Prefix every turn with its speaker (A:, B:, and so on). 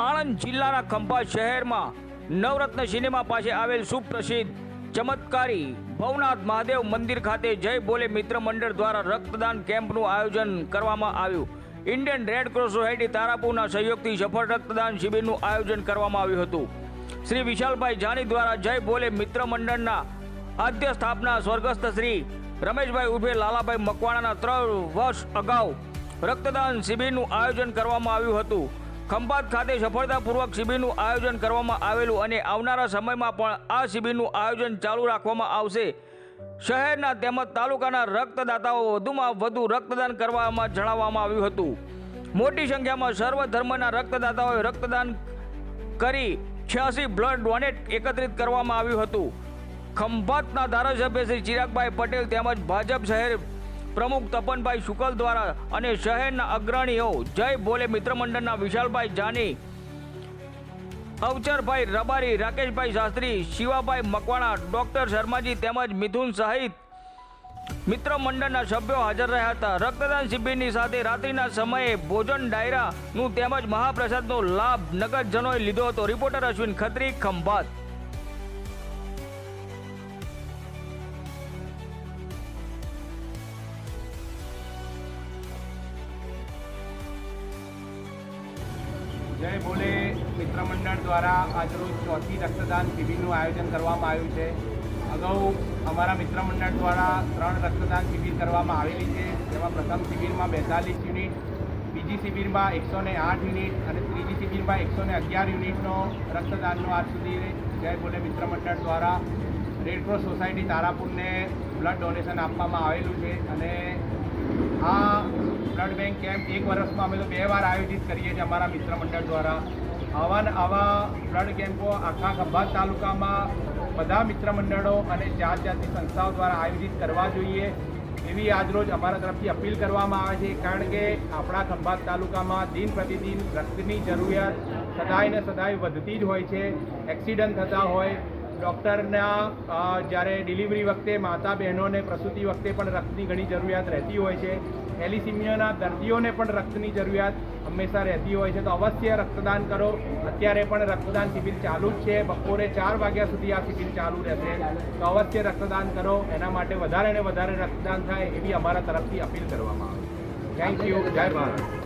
A: આણંદ જિલ્લાના ખંભાત શહેરમાં નવરત્ન સિનેમા પાસે આવેલ સુપ્રસિદ્ધ ચમત્કારી ભવનાથ મહાદેવ મંદિર ખાતે જય બોલે મિત્ર મંડળ દ્વારા રક્તદાન કેમ્પનું આયોજન કરવામાં આવ્યું। ઇન્ડિયન રેડ ક્રોસ સોસાયટી તારાપુરના સહયોગથી સફળ રક્તદાન શિબિરનું આયોજન કરવામાં આવ્યું હતું। શ્રી વિશાલભાઈ જાની દ્વારા જય બોલે મિત્ર મંડળના આદ્ય સ્થાપના સ્વર્ગસ્થ શ્રી રમેશભાઈ ઉર્ફે લાલાભાઈ મકવાણાના 3 વર્ષ અગાઉ રક્તદાન શિબિરનું આયોજન કરવામાં આવ્યું હતું। ખંભાત ખાતે સફળતાપૂર્વક શિબિરનું આયોજન કરવામાં આવેલું અને આવનારા સમયમાં પણ આ શિબિરનું આયોજન ચાલુ રાખવામાં આવશે। શહેરના તેમજ તાલુકાના રક્તદાતાઓ વધુમાં વધુ રક્તદાન કરવામાં જણાવવામાં આવ્યું હતું। મોટી સંખ્યામાં સર્વ ધર્મના રક્તદાતાઓએ રક્તદાન કરી 86 બ્લડ ડોનેટ એકત્રિત કરવામાં આવ્યું હતું। ખંભાતના ધારાસભ્ય શ્રી ચિરાગભાઈ પટેલ તેમજ ભાજપ શહેર પ્રમુખ તપનભાઈ શુકલ દ્વારા અને શહેરના અગ્રણીઓ જય બોલે મિત્ર મંડળના વિશાલભાઈ જાની, અવચરભાઈ રબારી, રાકેશભાઈ શાસ્ત્રી, શિવાભાઈ મકવાણા, ડોક્ટર શર્માજી તેમજ મિથુન સહિત મિત્ર મંડળના સભ્યો હાજર રહ્યા હતા। રક્તદાન શિબિરની સાથે રાત્રિના સમયે ભોજન ડાયરાનું તેમજ મહાપ્રસાદનો લાભ નગરજનોએ લીધો હતો। રિપોર્ટર અશ્વિન ખત્રી, ખંભાત।
B: જય બોલે મિત્ર મંડળ દ્વારા આજરોજ ચોથી રક્તદાન શિબિરનું આયોજન કરવામાં આવ્યું છે। અગાઉ અમારા મિત્ર મંડળ દ્વારા 3 રક્તદાન શિબિર કરવામાં આવેલી છે, જેમાં પ્રથમ શિબિરમાં 42 યુનિટ, બીજી શિબિરમાં 108 યુનિટ અને ત્રીજી શિબિરમાં 111 યુનિટનો રક્તદાનનો આજ સુધી જય બોલે મિત્ર મંડળ દ્વારા રેડ ક્રોસ સોસાયટી તારાપુરને બ્લડ ડોનેશન આપવામાં આવેલું છે। અને આ બ્લડ બેંક કેમ્પ 1 વર્ષમાં અમે તો 2 વાર આયોજિત કરીએ છીએ અમારા મિત્ર મંડળ દ્વારા। આવા બ્લડ કેમ્પો આખા ખંભાત તાલુકામાં બધા મિત્ર મંડળો અને જાતની સંસ્થાઓ દ્વારા આયોજિત કરવા જોઈએ એવી આજરોજ અમારા તરફથી અપીલ કરવામાં આવે છે। કારણ કે આપણા ખંભાત તાલુકામાં દિન પ્રતિદિન રક્તની જરૂરિયાત સદાય ને સદાય વધતી જ હોય છે। એક્સિડન્ટ થતા હોય, ડૉક્ટરના જ્યારે ડિલિવરી વખતે માતા બહેનોને પ્રસૂતિ વખતે પણ રક્તની ઘણી જરૂરિયાત રહેતી હોય છે। થેલિસીમિયાના દર્દીઓને પણ રક્તની જરૂરિયાત હંમેશા રહેતી હોય છે, તો અવશ્ય રક્તદાન કરો। અત્યારે પણ રક્તદાન શિબિર ચાલુ જ છે, બપોરે 4 વાગ્યા સુધી આ શિબિર ચાલુ રહેશે, તો અવશ્ય રક્તદાન કરો। એના માટે વધારે ને વધારે રક્તદાન થાય એવી અમારા તરફથી અપીલ કરવામાં આવે। Thank you. જય ભારત।